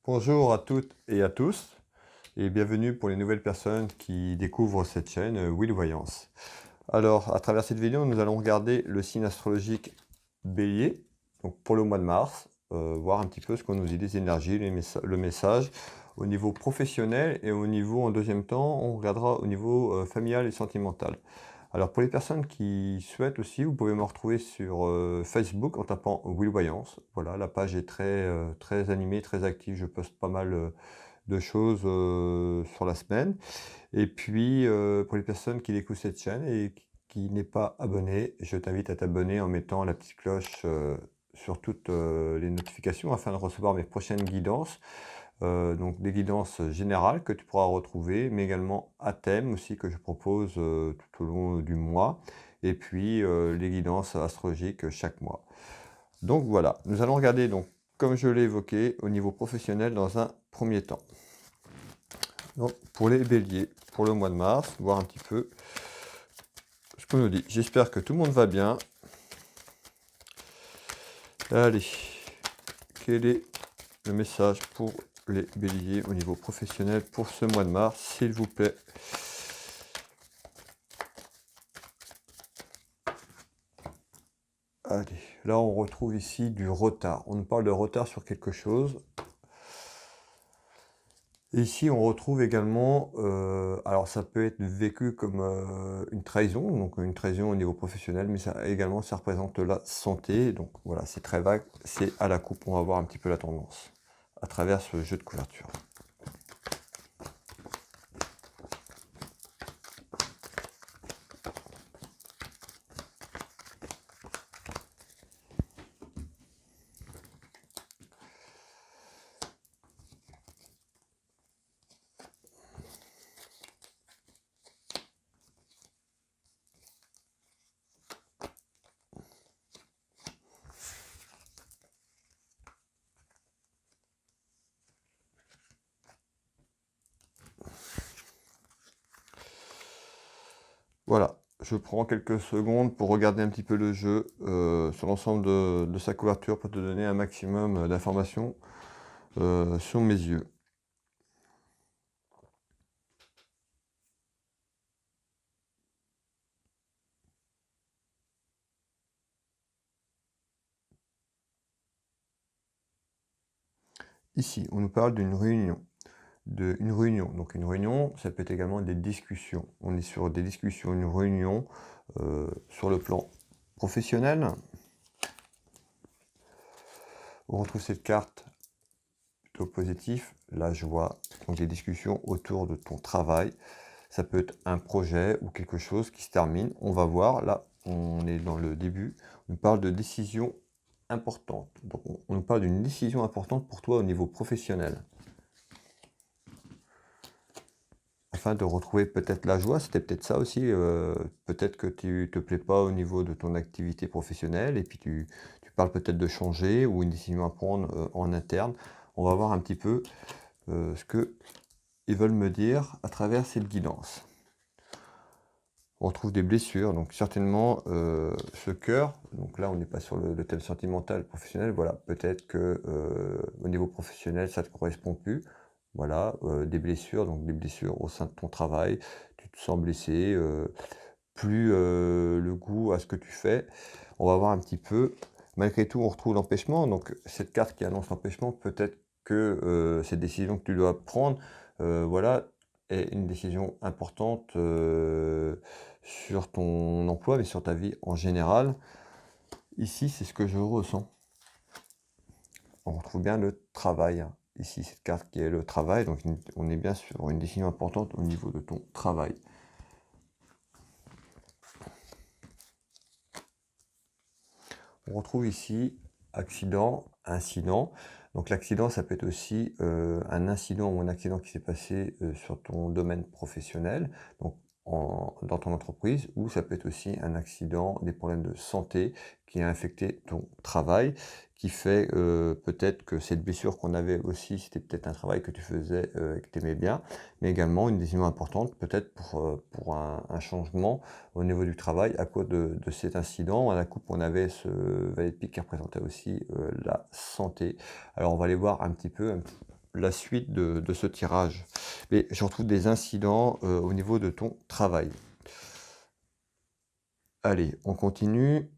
Bonjour à toutes et à tous et bienvenue pour les nouvelles personnes qui découvrent cette chaîne Will Voyance. Alors, à travers cette vidéo, nous allons regarder le signe astrologique Bélier, donc pour le mois de mars, voir un petit peu ce qu'on nous dit des énergies, le message au niveau professionnel et au niveau, en deuxième temps, on regardera au niveau familial et sentimental. Alors pour les personnes qui souhaitent aussi, vous pouvez me retrouver sur Facebook en tapant Will Voyance. Voilà, la page est très animée, très active. Je poste pas mal de choses sur la semaine. Et puis pour les personnes qui découvrent cette chaîne et qui n'est pas abonné, je t'invite à t'abonner en mettant la petite cloche sur toutes les notifications afin de recevoir mes prochaines guidances. Donc des guidances générales que tu pourras retrouver, mais également à thème aussi que je propose tout au long du mois, et puis les guidances astrologiques chaque mois. Donc voilà, nous allons regarder, donc, comme je l'ai évoqué, au niveau professionnel dans un premier temps. Donc pour les béliers, pour le mois de mars, voir un petit peu ce qu'on nous dit. J'espère que tout le monde va bien. Allez, quel est le message pour les béliers au niveau professionnel pour ce mois de mars, s'il vous plaît? Allez, là on retrouve ici du retard. On nous parle de retard sur quelque chose. Et ici on retrouve également, alors ça peut être vécu comme une trahison, donc une trahison au niveau professionnel, mais ça également ça représente la santé. Donc voilà, c'est très vague, c'est à la coupe. On va voir un petit peu la tendance à travers ce jeu de couverture. Voilà, je prends quelques secondes pour regarder un petit peu le jeu sur l'ensemble de sa couverture pour te donner un maximum d'informations sur mes yeux. Ici, on nous parle d'une réunion. Donc une réunion, ça peut être également des discussions. On est sur des discussions, une réunion sur le plan professionnel. On retrouve cette carte plutôt positive, la joie, donc des discussions autour de ton travail. Ça peut être un projet ou quelque chose qui se termine. On va voir, là, on est dans le début. On parle de décision importante. Donc on nous parle d'une décision importante pour toi au niveau professionnel. Afin de retrouver peut-être la joie, c'était peut-être ça aussi, peut-être que tu te plais pas au niveau de ton activité professionnelle et puis tu parles peut-être de changer ou une décision à prendre, en interne. On va voir un petit peu, ce qu'ils veulent me dire à travers cette guidance. On retrouve des blessures, donc certainement, ce cœur, donc là on n'est pas sur le thème sentimental, professionnel, voilà, peut-être que, au niveau professionnel ça ne te correspond plus. Voilà, des blessures, donc des blessures au sein de ton travail, tu te sens blessé, plus, le goût à ce que tu fais. On va voir un petit peu. Malgré tout, on retrouve l'empêchement, donc cette carte qui annonce l'empêchement, peut-être que, cette décision que tu dois prendre, voilà, est une décision importante, sur ton emploi, mais sur ta vie en général. Ici, c'est ce que je ressens. On retrouve bien le travail, hein. Ici, cette carte qui est le travail, donc on est bien sur une décision importante au niveau de ton travail. On retrouve ici accident, incident. Donc l'accident, ça peut être aussi un incident ou un accident qui s'est passé sur ton domaine professionnel, donc dans ton entreprise, ou ça peut être aussi un accident, des problèmes de santé qui a infecté ton travail, qui fait peut-être que cette blessure qu'on avait aussi, c'était peut-être un travail que tu faisais et que tu aimais bien, mais également une décision importante peut-être pour un changement au niveau du travail à cause de cet incident. À la coupe, on avait ce valet de pique qui représentait aussi la santé. Alors on va aller voir un petit peu la suite de ce tirage. Mais je retrouve des incidents au niveau de ton travail. Allez, on continue.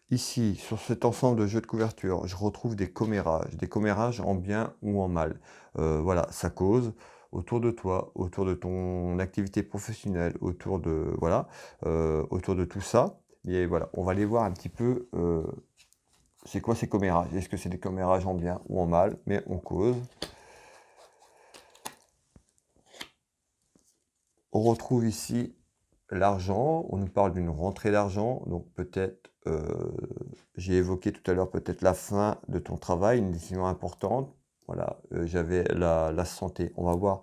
Ici, sur cet ensemble de jeux de couverture, je retrouve des commérages en bien ou en mal. Voilà, ça cause autour de toi, autour de ton activité professionnelle, autour de, voilà, autour de tout ça. Et voilà, on va aller voir un petit peu, c'est quoi ces commérages? Est-ce que c'est des commérages en bien ou en mal? Mais on cause. On retrouve ici l'argent, on nous parle d'une rentrée d'argent, donc peut-être, j'ai évoqué tout à l'heure peut-être la fin de ton travail, une décision importante. Voilà, j'avais la santé. On va voir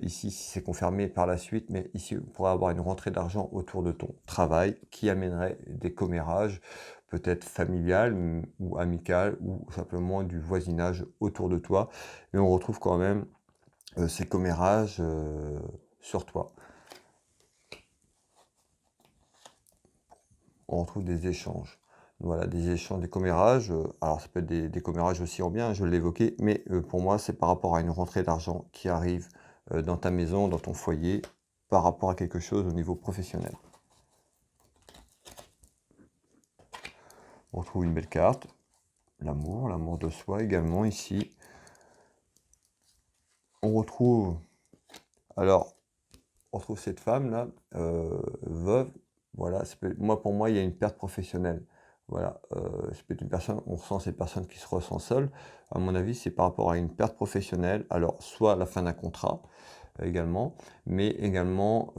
ici si c'est confirmé par la suite, mais ici on pourrait avoir une rentrée d'argent autour de ton travail qui amènerait des commérages, peut-être familial ou amical ou simplement du voisinage autour de toi. Mais on retrouve quand même ces commérages sur toi. On retrouve des échanges. Voilà, des échanges, des commérages. Alors, ça peut être des commérages aussi en bien, je l'ai évoqué, mais pour moi, c'est par rapport à une rentrée d'argent qui arrive dans ta maison, dans ton foyer, par rapport à quelque chose au niveau professionnel. On retrouve une belle carte. L'amour de soi également ici. On retrouve, alors, on retrouve cette femme-là, veuve. Voilà, moi, pour moi, il y a une perte professionnelle. Voilà, ça peut être une personne, on ressent ces personnes qui se ressentent seules. À mon avis, c'est par rapport à une perte professionnelle. Alors, soit la fin d'un contrat également, mais également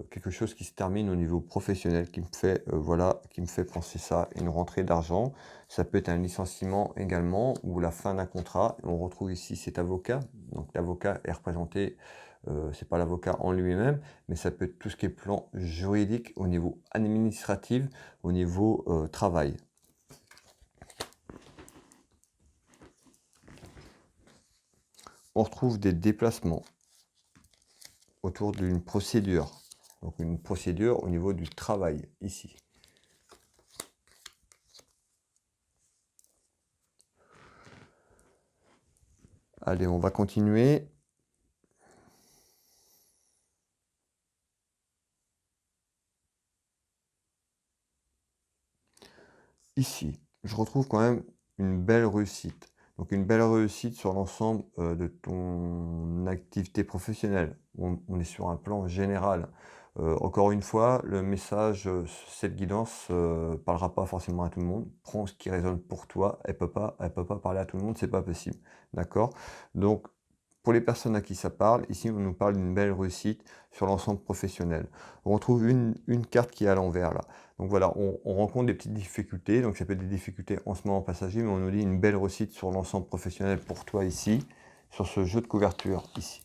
quelque chose qui se termine au niveau professionnel, qui me fait, voilà, qui me fait penser ça, une rentrée d'argent. Ça peut être un licenciement également, ou la fin d'un contrat. On retrouve ici cet avocat. Donc, l'avocat est représenté. C'est pas l'avocat en lui-même, mais ça peut être tout ce qui est plan juridique au niveau administratif, au niveau travail. On retrouve des déplacements autour d'une procédure. Donc une procédure au niveau du travail, ici. Allez, on va continuer. Ici, je retrouve quand même une belle réussite. Donc une belle réussite sur l'ensemble de ton activité professionnelle. On est sur un plan général. Encore une fois, le message, cette guidance parlera pas forcément à tout le monde. Prends ce qui résonne pour toi. Elle peut pas parler à tout le monde, c'est pas possible. D'accord? Donc, pour les personnes à qui ça parle, ici on nous parle d'une belle réussite sur l'ensemble professionnel. On retrouve une carte qui est à l'envers là. Donc voilà, on rencontre des petites difficultés, donc ça peut être des difficultés en ce moment passager, mais on nous dit une belle réussite sur l'ensemble professionnel pour toi ici, sur ce jeu de couverture ici.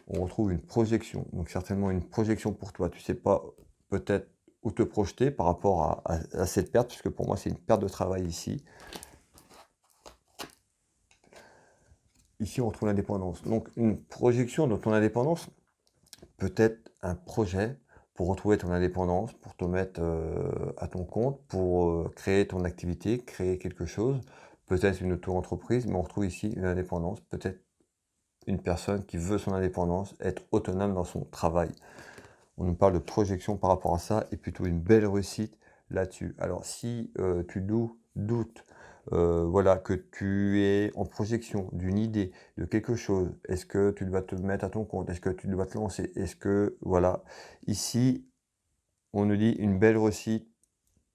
On retrouve une projection, donc certainement une projection pour toi. Tu sais pas peut-être où te projeter par rapport à cette perte, puisque pour moi c'est une perte de travail ici. Ici, on retrouve l'indépendance. Donc, une projection de ton indépendance, peut-être un projet pour retrouver ton indépendance, pour te mettre à ton compte, pour créer ton activité, créer quelque chose, peut-être une auto-entreprise, mais on retrouve ici une indépendance, peut-être une personne qui veut son indépendance, être autonome dans son travail. On nous parle de projection par rapport à ça et plutôt une belle réussite là-dessus. Alors si tu doutes, voilà, que tu es en projection d'une idée, de quelque chose, est-ce que tu dois te mettre à ton compte, est-ce que tu dois te lancer, est-ce que, voilà, ici, on nous dit une belle réussite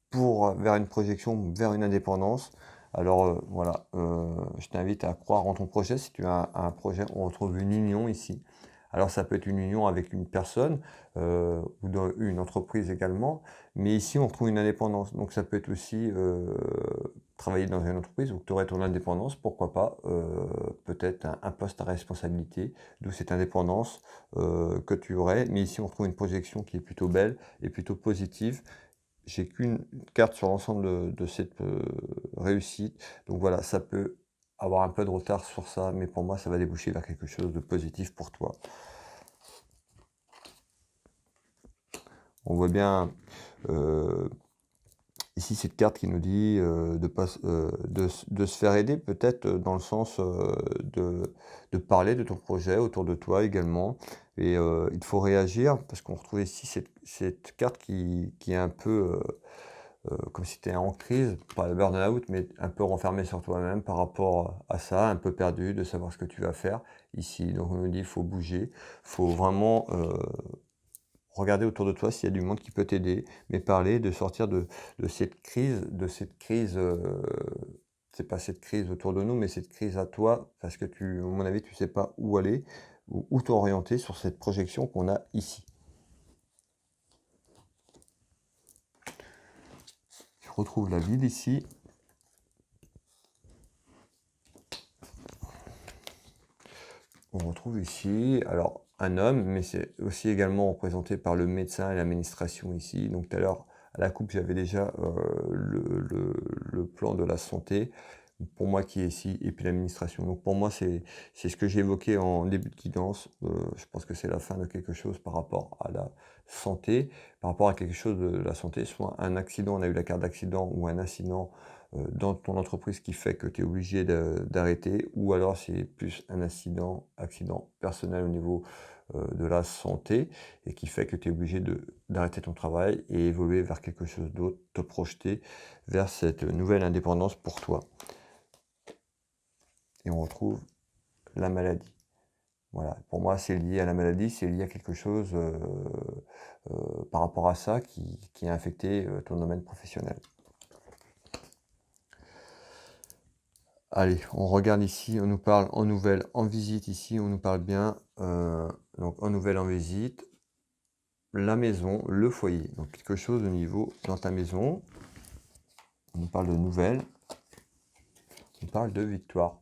pour vers une projection, vers une indépendance. Alors voilà, je t'invite à croire en ton projet. Si tu as un projet, on retrouve une union ici. Alors ça peut être une union avec une personne ou dans une entreprise également, mais ici on trouve une indépendance. Donc ça peut être aussi travailler dans une entreprise où tu aurais ton indépendance, pourquoi pas, peut-être un poste à responsabilité, d'où cette indépendance que tu aurais. Mais ici on trouve une projection qui est plutôt belle et plutôt positive. J'ai qu'une carte sur l'ensemble de cette réussite. Donc voilà, ça peut avoir un peu de retard sur ça, mais pour moi, ça va déboucher vers quelque chose de positif pour toi. On voit bien Ici, cette carte qui nous dit de se faire aider, peut-être dans le sens de parler de ton projet autour de toi également. Et il faut réagir parce qu'on retrouve ici cette carte qui est un peu comme si tu étais en crise, pas le burn-out, mais un peu renfermé sur toi-même par rapport à ça, un peu perdu de savoir ce que tu vas faire ici. Donc on nous dit il faut bouger, il faut vraiment regarder autour de toi s'il y a du monde qui peut t'aider, mais parler, de sortir de cette crise, c'est pas cette crise autour de nous, mais cette crise à toi, parce que à mon avis, tu sais pas où aller, ou où t'orienter sur cette projection qu'on a ici. Je retrouve la ville ici. On retrouve ici, alors, un homme, mais c'est aussi également représenté par le médecin et l'administration ici. Donc tout à l'heure, à la coupe, j'avais déjà le plan de la santé, pour moi qui est ici, et puis l'administration. Donc pour moi, c'est ce que j'ai évoqué en début de guidance. Je pense que c'est la fin de quelque chose par rapport à la santé, par rapport à quelque chose de la santé, soit un accident, on a eu la carte d'accident, ou un incident dans ton entreprise qui fait que tu es obligé d'arrêter, ou alors c'est plus un accident personnel au niveau de la santé, et qui fait que tu es obligé d'arrêter ton travail et évoluer vers quelque chose d'autre, te projeter vers cette nouvelle indépendance pour toi. Et on retrouve la maladie. Voilà, pour moi c'est lié à la maladie, c'est lié à quelque chose par rapport à ça qui a infecté ton domaine professionnel. Allez, on regarde ici, on nous parle en nouvelle, en visite ici, on nous parle bien, donc en nouvelle, en visite, la maison, le foyer, donc quelque chose au niveau dans ta maison, on nous parle de nouvelles, on parle de victoire.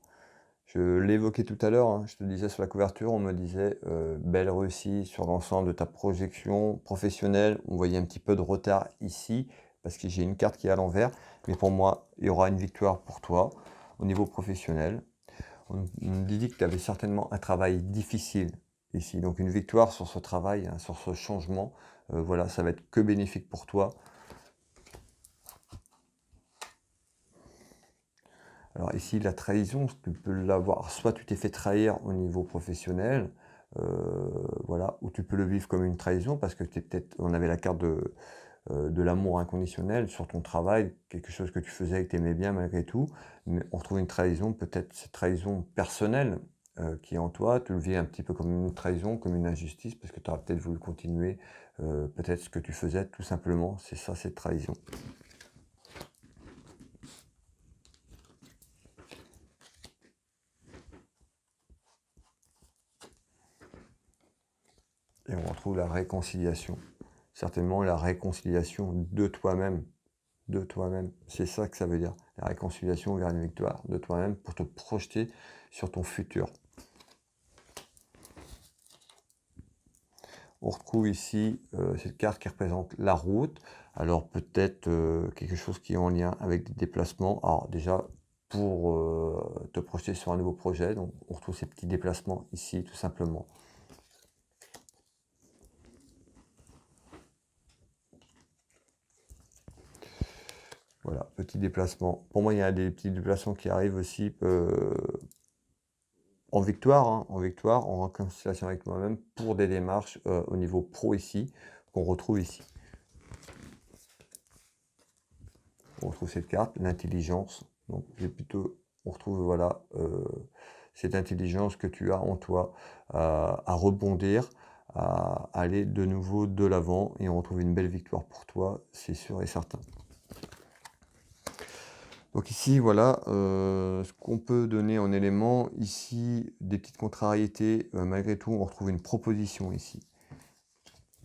Je l'ai évoqué tout à l'heure, hein, je te disais sur la couverture, on me disait belle réussite sur l'ensemble de ta projection professionnelle, on voyait un petit peu de retard ici, parce que j'ai une carte qui est à l'envers, mais pour moi, il y aura une victoire pour toi au niveau professionnel. On me dit que tu avais certainement un travail difficile ici. Donc une victoire sur ce travail, hein, sur ce changement, voilà, ça va être que bénéfique pour toi. Alors ici, la trahison, tu peux l'avoir. Soit tu t'es fait trahir au niveau professionnel, voilà, ou tu peux le vivre comme une trahison parce que on avait la carte de l'amour inconditionnel sur ton travail, quelque chose que tu faisais et que tu aimais bien malgré tout, mais on retrouve une trahison, peut-être cette trahison personnelle qui est en toi, tu le vis un petit peu comme une trahison, comme une injustice, parce que tu auras peut-être voulu continuer peut-être ce que tu faisais, tout simplement, c'est ça, cette trahison. Et on retrouve la réconciliation, certainement la réconciliation de toi-même, c'est ça que ça veut dire, la réconciliation vers une victoire de toi-même pour te projeter sur ton futur. On retrouve ici cette carte qui représente la route, alors peut-être quelque chose qui est en lien avec des déplacements. Alors déjà, pour te projeter sur un nouveau projet, donc on retrouve ces petits déplacements ici, tout simplement. Voilà, petits déplacements. Pour moi, il y a des petits déplacements qui arrivent aussi en victoire, hein, en réconciliation avec moi-même, pour des démarches au niveau pro ici, qu'on retrouve ici. On retrouve cette carte, l'intelligence. Donc on retrouve voilà cette intelligence que tu as en toi à rebondir, à aller de nouveau de l'avant, et on retrouve une belle victoire pour toi, c'est sûr et certain. Donc ici, voilà, ce qu'on peut donner en élément, ici, des petites contrariétés, malgré tout, on retrouve une proposition ici.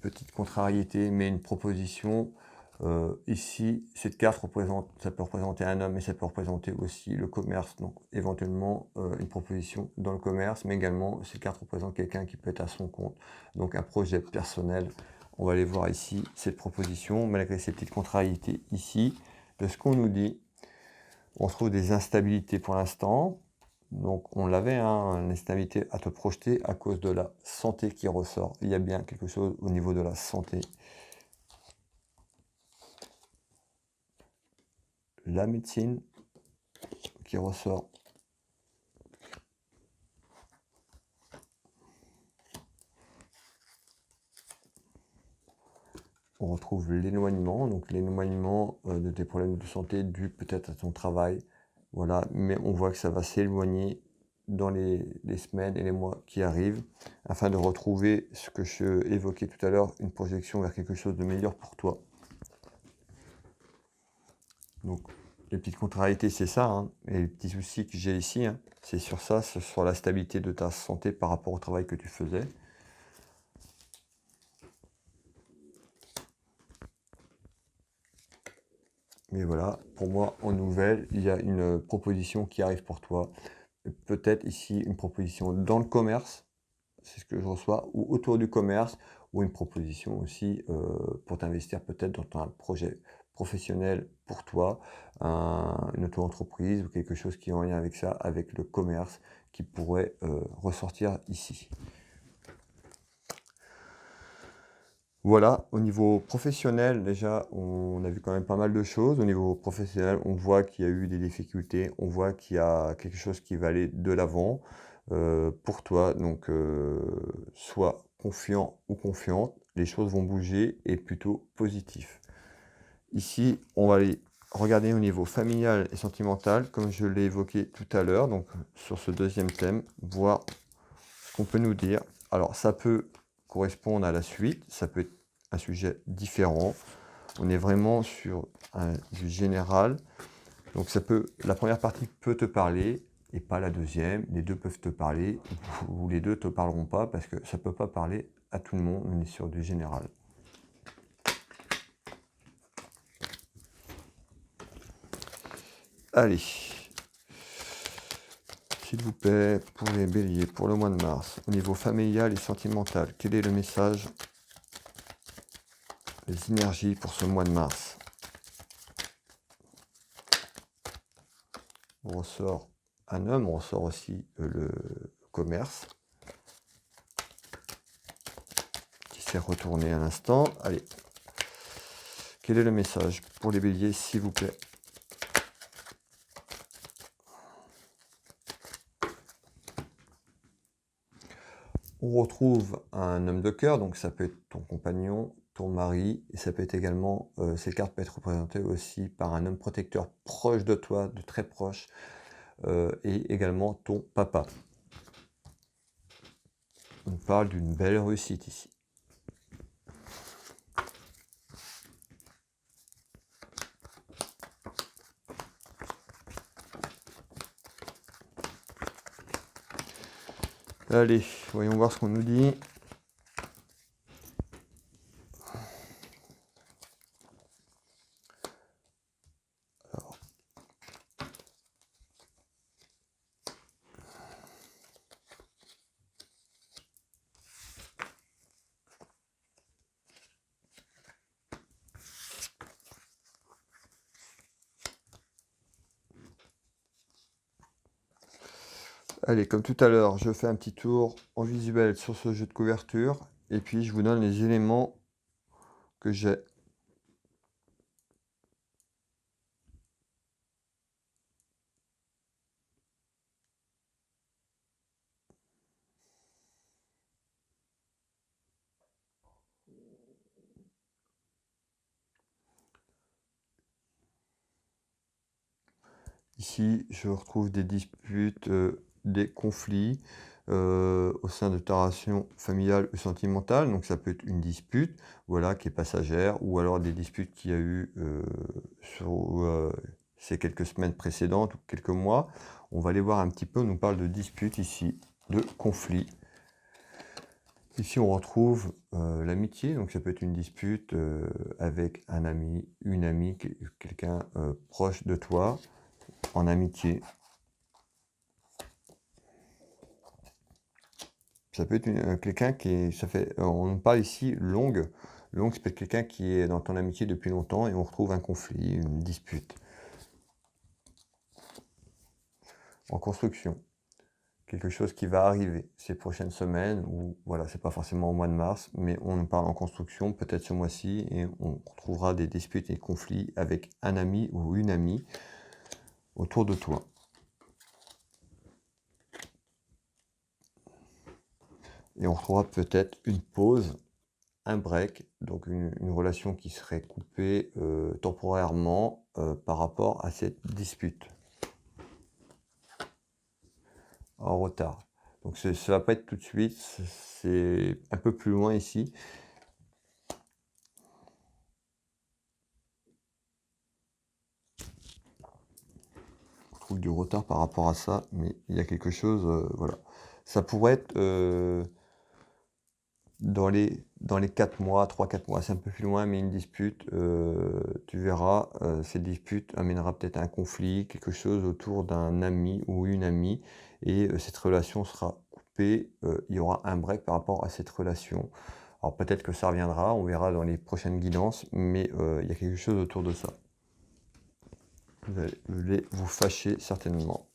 Petite contrariété, mais une proposition. Ici, cette carte représente, ça peut représenter un homme, mais ça peut représenter aussi le commerce, donc éventuellement une proposition dans le commerce, mais également, cette carte représente quelqu'un qui peut être à son compte, donc un projet personnel. On va aller voir ici cette proposition, malgré ces petites contrariétés ici, de ce qu'on nous dit. On se trouve des instabilités pour l'instant. Donc on l'avait, hein, une instabilité à te projeter à cause de la santé qui ressort. Il y a bien quelque chose au niveau de la santé. la médecine qui ressort. On retrouve l'éloignement, donc l'éloignement de tes problèmes de santé dû peut-être à ton travail. Voilà, mais on voit que ça va s'éloigner dans les semaines et les mois qui arrivent, afin de retrouver ce que je évoquais tout à l'heure, une projection vers quelque chose de meilleur pour toi. Donc, les petites contrariétés, c'est ça, hein, et les petits soucis que j'ai ici, hein, c'est sur ça, c'est sur la stabilité de ta santé par rapport au travail que tu faisais. Mais voilà, pour moi, en nouvelle, il y a une proposition qui arrive pour toi. Peut-être ici une proposition dans le commerce, c'est ce que je reçois, ou autour du commerce, ou une proposition aussi pour t'investir peut-être dans un projet professionnel pour toi, une auto-entreprise ou quelque chose qui est en lien avec ça, avec le commerce, qui pourrait ressortir ici. Voilà, au niveau professionnel, déjà, on a vu quand même pas mal de choses. Au niveau professionnel, on voit qu'il y a eu des difficultés, on voit qu'il y a quelque chose qui va aller de l'avant pour toi. Donc, sois confiant ou confiante, les choses vont bouger et plutôt positif. Ici, on va aller regarder au niveau familial et sentimental, comme je l'ai évoqué tout à l'heure, donc sur ce deuxième thème, voir ce qu'on peut nous dire. Alors, ça peut correspondre à la suite, ça peut être un sujet différent. On est vraiment sur du général. Donc, la première partie peut te parler et pas la deuxième. Les deux peuvent te parler ou les deux te parleront pas parce que ça peut pas parler à tout le monde. On est sur du général. Allez, s'il vous plaît, pour les béliers, pour le mois de mars, au niveau familial et sentimental, quel est le message, les énergies pour ce mois de mars? On ressort un homme, on ressort aussi le commerce, qui s'est retourné à l'instant. Allez, quel est le message pour les béliers, s'il vous plaît? On retrouve un homme de cœur, donc ça peut être ton compagnon, ton mari, et ça peut être également, ces cartes peuvent être représentées aussi par un homme protecteur proche de toi, de très proche, et également ton papa. On parle d'une belle réussite ici. Allez, voyons voir ce qu'on nous dit. Alors. Allez, comme tout à l'heure, je fais un petit tour en visuel sur ce jeu de couverture, et puis je vous donne les éléments que j'ai. Ici, je retrouve des disputes, des conflits au sein de ta relation familiale ou sentimentale. Donc ça peut être une dispute, voilà, qui est passagère, ou alors des disputes qu'il y a eu sur ces quelques semaines précédentes ou quelques mois. On va aller voir un petit peu, on nous parle de disputes ici, de conflits. Ici, on retrouve l'amitié, donc ça peut être une dispute avec un ami, une amie, quelqu'un proche de toi, en amitié. Ça peut être quelqu'un qui est, on parle ici longue, ça peut être quelqu'un qui est dans ton amitié depuis longtemps et on retrouve un conflit, une dispute. En construction. quelque chose qui va arriver ces prochaines semaines, ou voilà, c'est pas forcément au mois de mars, mais on parle en construction, peut-être ce mois-ci, et on retrouvera des disputes et conflits avec un ami ou une amie autour de toi. Et on retrouvera peut-être une pause, un break, donc une relation qui serait coupée temporairement par rapport à cette dispute. En retard. Donc ça va pas être tout de suite, c'est un peu plus loin ici. On trouve du retard par rapport à ça, mais il y a quelque chose, voilà. Ça pourrait être dans les 4 mois, 3-4 mois, c'est un peu plus loin, mais une dispute, tu verras, cette dispute amènera peut-être un conflit, quelque chose autour d'un ami ou une amie, et cette relation sera coupée, il y aura un break par rapport à cette relation. Alors peut-être que ça reviendra, on verra dans les prochaines guidances, mais il y a quelque chose autour de ça. Vous allez vous fâcher certainement.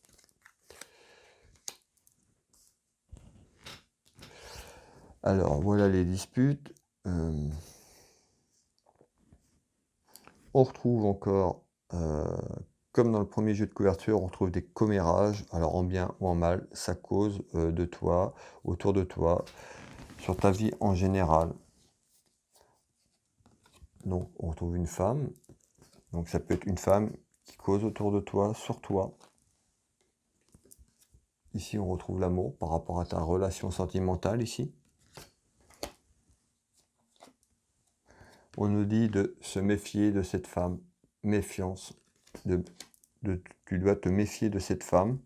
Alors voilà les disputes. On retrouve encore, comme dans le premier jeu de couverture, on retrouve des commérages, alors en bien ou en mal, ça cause de toi, autour de toi, sur ta vie en général. Donc on retrouve une femme, donc ça peut être une femme qui cause autour de toi, sur toi. Ici on retrouve l'amour par rapport à ta relation sentimentale ici. On nous dit de se méfier de cette femme, méfiance, tu dois te méfier de cette femme.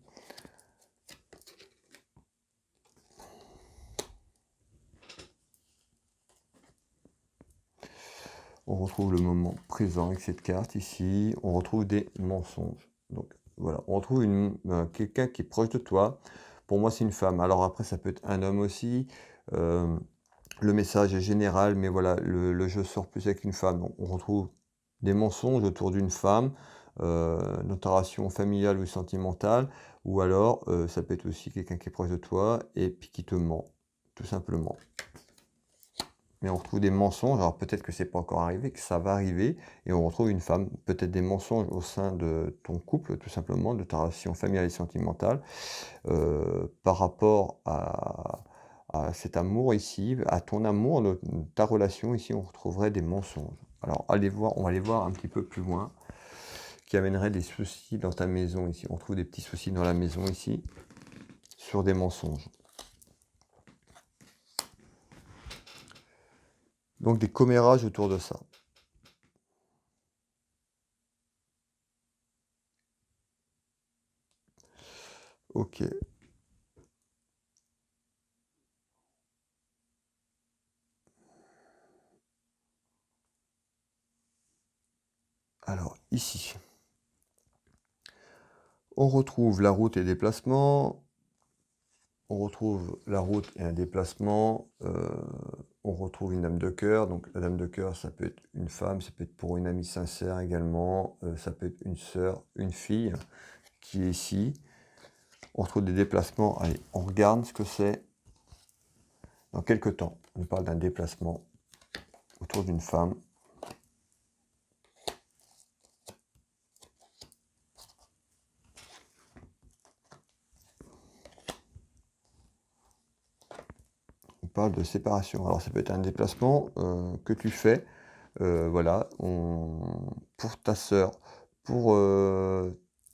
On retrouve le moment présent avec cette carte ici. On retrouve des mensonges. Donc voilà, on retrouve quelqu'un qui est proche de toi. Pour moi, c'est une femme. Alors après, ça peut être un homme aussi. Le message est général, mais voilà, le jeu sort plus avec une femme. Donc, on retrouve des mensonges autour d'une femme, notre relation familiale ou sentimentale, ou alors ça peut être aussi quelqu'un qui est proche de toi et puis qui te ment, tout simplement. Mais on retrouve des mensonges, alors peut-être que c'est pas encore arrivé, que ça va arriver, et on retrouve une femme, peut-être des mensonges au sein de ton couple, tout simplement, de ta relation familiale et sentimentale, par rapport à cet amour ici, à ton amour, ta relation ici, on retrouverait des mensonges. Alors allez voir, on va aller voir un petit peu plus loin, qui amènerait des soucis dans ta maison ici. On trouve des petits soucis dans la maison ici, sur des mensonges. Donc des commérages autour de ça. Ok. Alors ici, on retrouve la route et déplacement. On retrouve la route et un déplacement. On retrouve une dame de cœur. Donc la dame de cœur, ça peut être une femme, ça peut être pour une amie sincère également. Ça peut être une sœur, une fille qui est ici. On retrouve des déplacements. Allez, on regarde ce que c'est. Dans quelques temps, on parle d'un déplacement autour d'une femme. On parle de séparation. Alors ça peut être un déplacement que tu fais, voilà, pour ta sœur, pour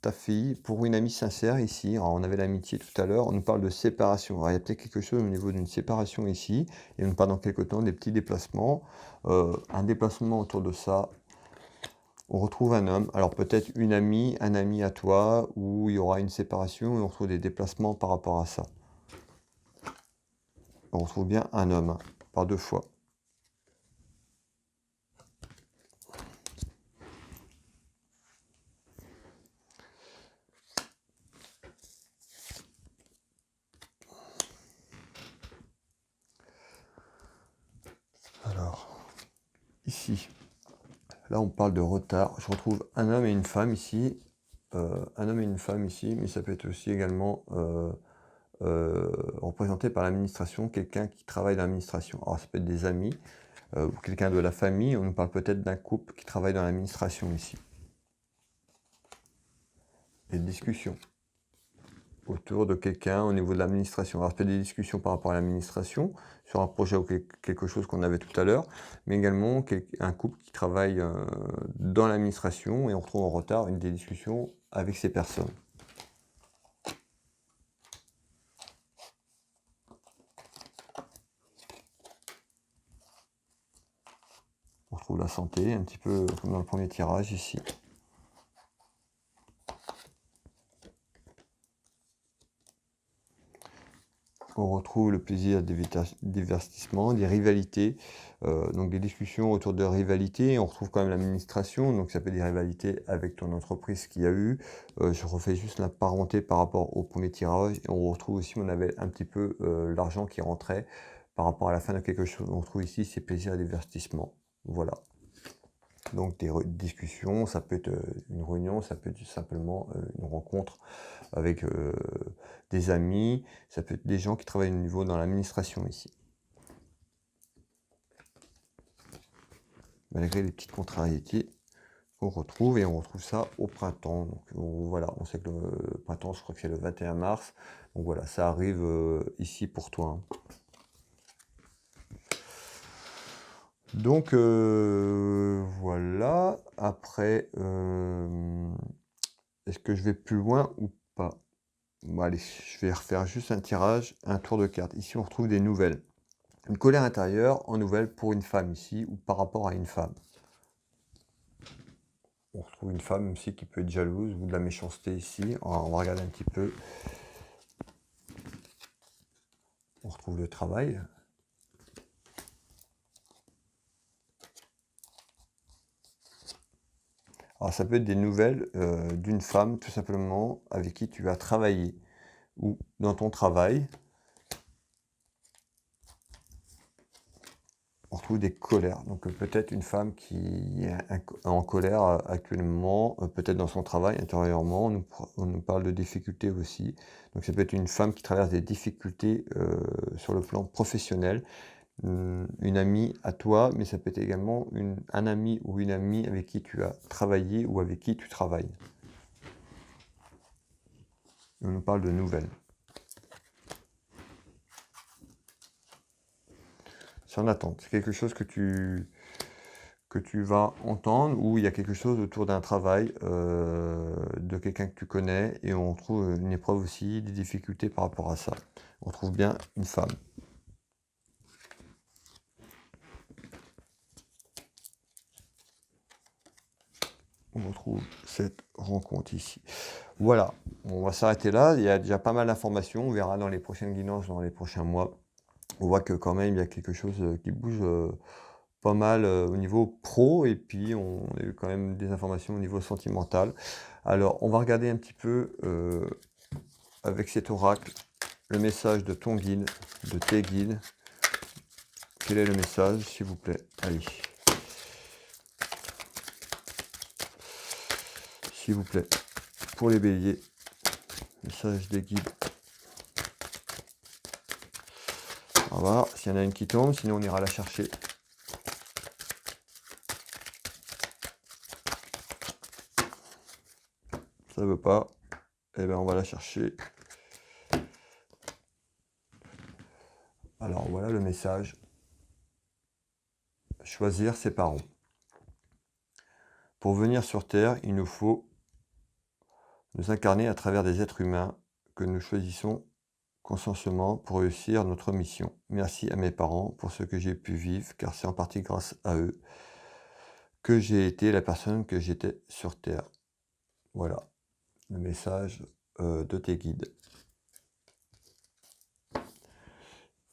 ta fille, pour une amie sincère ici. Alors, on avait l'amitié tout à l'heure, on nous parle de séparation. Alors, il y a peut-être quelque chose au niveau d'une séparation ici, et on nous parle dans quelques temps des petits déplacements. Un déplacement autour de ça. On retrouve un homme, alors peut-être une amie, un ami à toi, où il y aura une séparation et on retrouve des déplacements par rapport à ça. On retrouve bien un homme, par deux fois. Alors, ici, là on parle de retard. Je retrouve un homme et une femme ici. Un homme et une femme ici, mais ça peut être aussi également représenté par l'administration, quelqu'un qui travaille dans l'administration. Alors ça peut être des amis, ou quelqu'un de la famille, on nous parle peut-être d'un couple qui travaille dans l'administration ici. Des discussions autour de quelqu'un au niveau de l'administration. Alors, peut-être des discussions par rapport à l'administration, sur un projet ou quelque chose qu'on avait tout à l'heure, mais également un couple qui travaille dans l'administration et on retrouve en retard une des discussions avec ces personnes. On retrouve la santé, un petit peu comme dans le premier tirage ici. On retrouve le plaisir des divertissements, des rivalités, donc des discussions autour de rivalités. On retrouve quand même l'administration, donc ça peut être des rivalités avec ton entreprise qu'il y a eu. Je refais juste la parenté par rapport au premier tirage. Et on retrouve aussi, on avait un petit peu l'argent qui rentrait par rapport à la fin de quelque chose. On retrouve ici ces plaisirs et divertissements. Voilà. Donc des discussions, ça peut être une réunion, ça peut être simplement une rencontre avec des amis, ça peut être des gens qui travaillent au niveau dans l'administration ici. Malgré les petites contrariétés qu'on retrouve, et on retrouve ça au printemps. Donc voilà, on sait que le printemps, je crois que c'est le 21 mars. Donc voilà, ça arrive ici pour toi. Hein. Donc voilà, après, est-ce que je vais plus loin ou pas? Bon, allez, je vais refaire juste un tirage, un tour de cartes. Ici, on retrouve des nouvelles. Une colère intérieure en nouvelle pour une femme ici, ou par rapport à une femme. On retrouve une femme aussi qui peut être jalouse, ou de la méchanceté ici. On va regarder un petit peu. On retrouve le travail. Alors, ça peut être des nouvelles d'une femme, tout simplement, avec qui tu as travaillé, ou dans ton travail. On retrouve des colères. Donc peut-être une femme qui est en colère actuellement, peut-être dans son travail intérieurement. On nous parle de difficultés aussi. Donc ça peut être une femme qui traverse des difficultés sur le plan professionnel. Une amie à toi, mais ça peut être également un ami ou une amie avec qui tu as travaillé ou avec qui tu travailles. On nous parle de nouvelles. C'est en attente. C'est quelque chose que tu vas entendre, ou il y a quelque chose autour d'un travail de quelqu'un que tu connais, et on trouve une épreuve aussi, des difficultés par rapport à ça. On trouve bien une femme. On retrouve cette rencontre ici. Voilà, on va s'arrêter là. Il y a déjà pas mal d'informations. On verra dans les prochaines guidances, dans les prochains mois. On voit que quand même, il y a quelque chose qui bouge pas mal au niveau pro, et puis on a eu quand même des informations au niveau sentimental. Alors, on va regarder un petit peu avec cet oracle le message de ton guide, de tes guides. Quel est le message, s'il vous plaît? Allez. S'il vous plaît, pour les béliers, message des guides. On va voir s'il y en a une qui tombe, sinon on ira la chercher. Ça veut pas, eh bien on va la chercher. Alors voilà le message. Choisir ses parents. Pour venir sur Terre, il nous faut nous incarner à travers des êtres humains que nous choisissons consciencement pour réussir notre mission. Merci à mes parents pour ce que j'ai pu vivre, car c'est en partie grâce à eux que j'ai été la personne que j'étais sur Terre. Voilà le message de tes guides.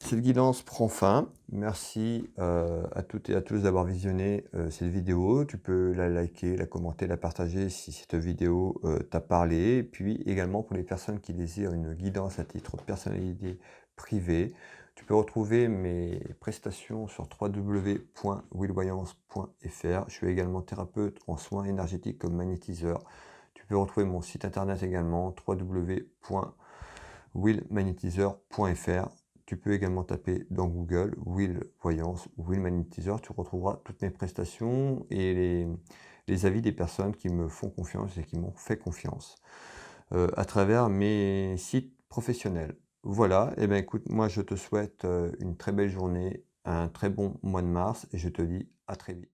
Cette guidance prend fin. Merci à toutes et à tous d'avoir visionné cette vidéo. Tu peux la liker, la commenter, la partager si cette vidéo t'a parlé. Et puis également pour les personnes qui désirent une guidance à titre personnalisé privé, tu peux retrouver mes prestations sur www.willvoyance.fr. Je suis également thérapeute en soins énergétiques comme magnétiseur. Tu peux retrouver mon site internet également, www.willvoyance.fr. willmagnétiseur.fr. Tu peux également taper dans Google Will Voyance ou Will Magnétiseur. Tu retrouveras toutes mes prestations et les avis des personnes qui me font confiance et qui m'ont fait confiance à travers mes sites professionnels. Voilà, et bien écoute, moi je te souhaite une très belle journée, un très bon mois de mars et je te dis à très vite.